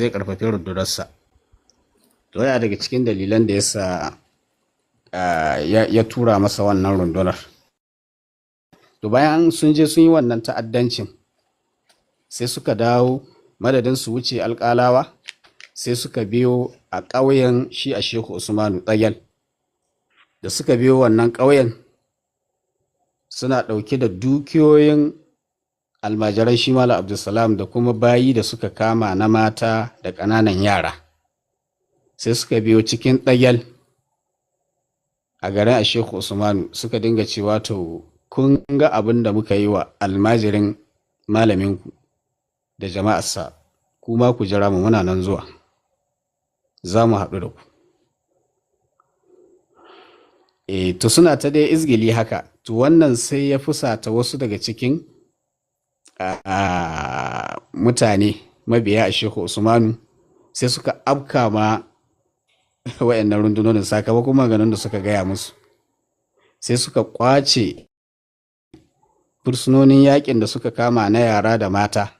[SPEAKER 1] karfafe rundunarsa. To yana daga cikin dalilan da yasa ya tura masa wannan rundunar. To bayan sun je sun yi wannan ta'addancin, sai suka dawo madadin su wuce alƙalawa, sai suka biyo a ƙauyen shi a Shehu Usmanu Tsagel. Da suka biyo wannan ƙauyen suna ɗauke da dukiyoyin almajiran shi Malam Abdulsalam da kuma bayi da suka kama na mata da ƙananan yara. Sai suka biyo cikin Tsagel a garin a Shehu Usmanu suka dinga cewa, to kun ga abin da muka yi wa almajirin malaminku da jama'arsa, kuma ku jira mu, muna nan zuwa, za mu haɗu da ku. To suna ta dai izgili haka. To wannan sai ya fusata wasu daga cikin mutane mabiya a Shehu Usmanu, sai suka afka ma wa'annan rundunonin sakamakon maganin da suka gaya musu, sai suka kwace fursunonin yakin da suka kama na yara da mata.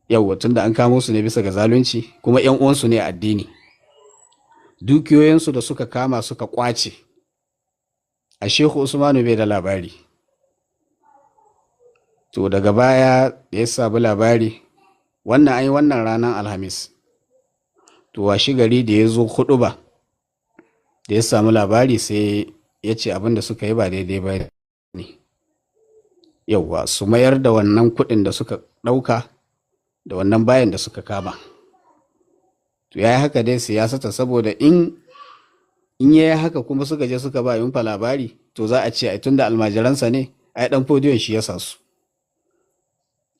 [SPEAKER 1] Yawwa, tunda an kamo su ne bisa ga zalunci, kuma 'yan uwansu ne a addini. Dukiyoyinsu da suka kama suka kwace, a Shehu Usmanu bai da labari. To daga baya da ya sabu labari, wannan an yi wannan ranar Alhamis, to washi gari da ya zo huɗuba, da ya samu labari sai ya ce abin da suka yi ba daidai ba ne. Yawwa, su mayar da wannan kuɗin da suka ɗauka da wannan bayan da suka kama. To ya yi haka dai siyasata, saboda in ya yi haka kuma suka je suka ba Yumfa labari, to za a ce ai tunda almajiransa ne, ai ɗan fodiyon shi ya sa su.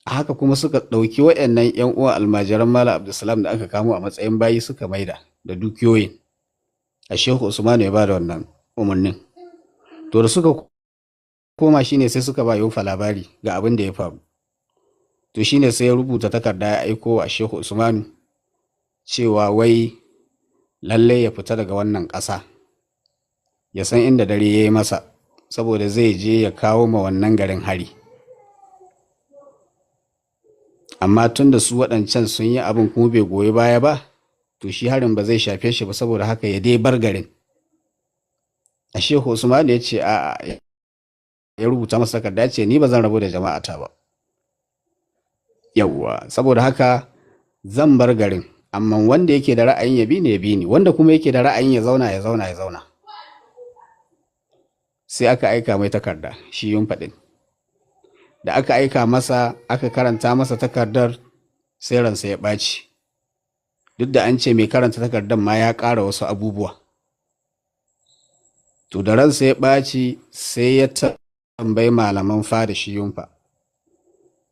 [SPEAKER 1] A haka kuma suka ɗauki waɗannan 'yan uwan almajiran Malam Abdulsalam da aka kamo a matsayin bayi suka maida da dukiyoyin. A Shehu Usmanu ya ba da wannan umarnin. To da suka koma shine sai suka ba Yumfa labari ga abin da ya faru. To shine sai ya rubuta takarda ya aiko a Shehu Usmanu cewa wai lallai ya fita daga wannan ƙasa, ya san inda dare ya yi masa, saboda zai je ya kawo ma wannan garin hari. amma tun da su waɗancan sun yi abin kuma bai goyi baya ba, to shi harin ba zai shafe shi ba, saboda haka ya dai bar garin. A Shehu Usman ya ce a, ya rubuta masa takarda ya ce ni ba zan rabu da jama'ata ba. Yawwa, saboda haka zan bar garin, amma wanda yake da ra'ayin ya bi ni ya bi ni, wanda kuma yake da ra'ayin ya zauna ya zauna ya zauna. Sai aka aika mai takarda shi Yunfa. Da aka aika masa, aka karanta masa takardar, sai ransa ya ɓaci, duk da an ce mai karanta takardar ma ya ƙara wasu abubuwa. To da ransa ya ɓaci sai ya tambayi malaman fada shi Yunfa,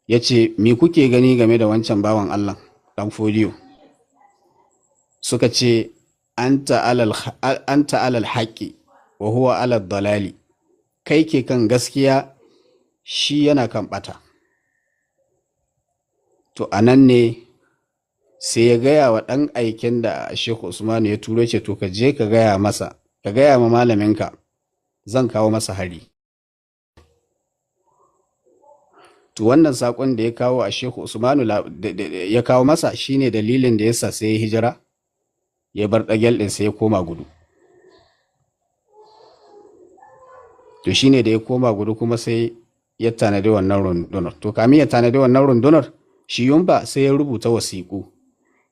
[SPEAKER 1] ya ce me kuke gani game da wancan bawan Allah ɗan Fodiyo? Suka ce anta alal haƙƙi wa huwa alal dalali, kai ke kan gaskiya, shi yana kan ɓata. To a nan ne sai ya gaya wa ɗan aikin da Shehu Usmanu ya turo, ce to ka je ka gaya masa, ka gaya ma malaminka zan kawo masa hari. To wannan saƙon da ya kawo a Shehu Usmanu ya kawo masa shine dalilin da yasa sai ya hijira, ya bar ɗagel ɗin sai ya koma gudu. To shine da ya koma gudu kuma sai ya tanadi wannan rundunar. To kamin ya tanadi wannan rundunar, shi Yumba sai ya rubuta wasiƙu,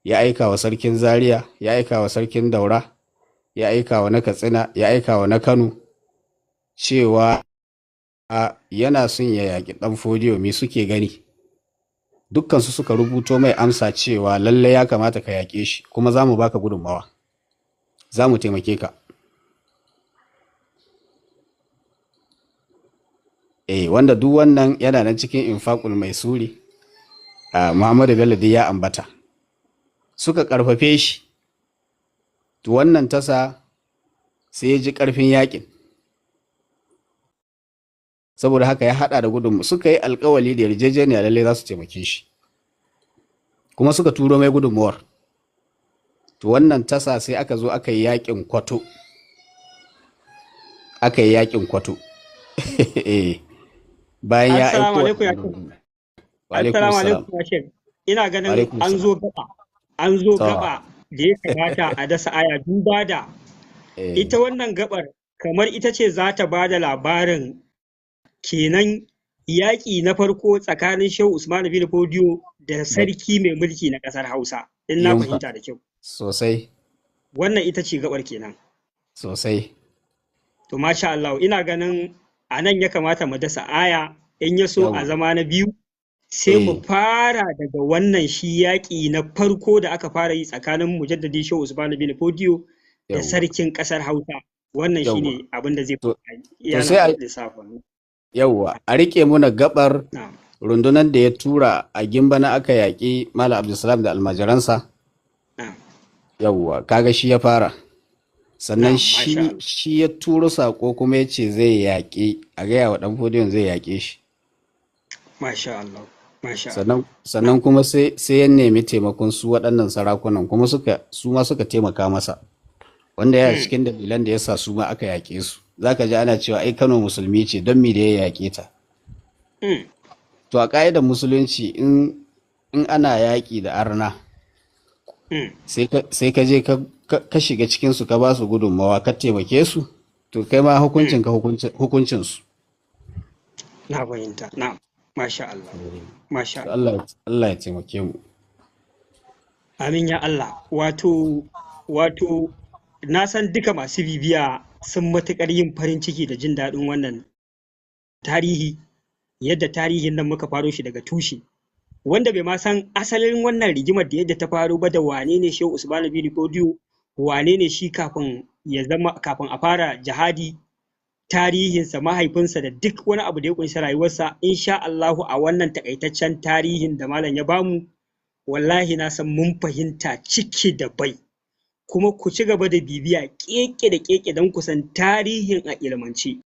[SPEAKER 1] ya aika wa sarkin Zaria, ya aika wa sarkin Daura, ya aika wa na Katsina, ya aika wa na Kano, cewa yana son ya yaƙi ɗan Fodiyo, me suke gani? Dukkansu suka rubuto mai amsa cewa lalle ya kamata ka yaƙe shi, kuma za mu baka gudunmawa, za mu taimake ka. Wanda duk wannan yana nan cikin Infaqul Maisuri, Muhammadu Bello dai ya ambata. Suka ƙarfafe shi, to wannan tasa sai ya ji ƙarfin yaƙin, saboda haka ya haɗa da gudunmu, suka yi alƙawali da yarjejeniya lalle za su taimake shi, kuma suka turo mai gudunmuwar. To wannan tasa sai aka zo aka yi yaƙin Kwato, aka yi yaƙin Kwato. Bayan ya aiko
[SPEAKER 2] Assalamu alaikum ya Sheikh. Ina ganin an zo gaba da ya kamata a dasa aya, duba da ita wannan gabar kamar ita ce za ta ba da labarin kenan yaƙi na farko tsakanin Shehu Usman bin Fodiyo da sarki mai mulki na ƙasar Hausa, in na fahimta da kyau.
[SPEAKER 1] Sosai.
[SPEAKER 2] Wannan ita ce gabar kenan.
[SPEAKER 1] Sosai.
[SPEAKER 2] To masha Allah, ina ganin a nan ya kamata mu dasa aya, in ya so a zama na biyu sai mu fara daga wannan shi yaƙi na farko da aka fara yi tsakanin mujaddadi Shehu Usman bin Fodiyo da sarkin ƙasar Hausa. Wannan shine abin da zai yana lissafin.
[SPEAKER 1] Yawwa, a rike muna gabar rundunar da ya tura a Gimbana aka yaƙi Malam Abdulsalam da almajiransa. Yawwa, kaga shi ya fara. Sannan shi ya turo saƙo kuma ya ce zai yaƙi, a gaya wa ɗan Fodiyon zai yaƙe shi.
[SPEAKER 2] Masha Allah.
[SPEAKER 1] Sannan kuma sai ya nemi taimakon su waɗannan sarakunan, kuma su ma suka taimaka masa, wanda ya cikin dalilan da ya sa su ma aka yaƙe su. Za ka ji ana cewa ai Kano musulmi ce, don me da ya yaƙe ta. To a ƙa'idar musulunci in ana yaƙi da arna, sai ka je ka shiga cikinsu ka ba su gudunmawa ka taimake su, to kai ma hukuncinsu.
[SPEAKER 2] Na fahimta, na. Masha Allah. Masha Allah.
[SPEAKER 1] Allah ya taimake mu.
[SPEAKER 2] Amin ya Allah. Wato na san duka masu bibiya sun matuƙar yin farin ciki da jin daɗin wannan tarihi, yadda tarihin nan muka faro shi daga tushe. Wanda bai ma san asalin wannan rigimar da yadda ta faru ba, da wane ne Shehu Usman bin Fodiyo, wane ne shi kafin a fara jihadi, tarihinsa, mahaifinsa da duk wani abu da ya kunshi rayuwarsa, insha Allahu a wannan takaitaccen tarihin da malam ya bamu, wallahi na san mun fahimta ciki da bai. Kuma ku ci gaba da bibiya keke da keke don kusan tarihin a ilmance.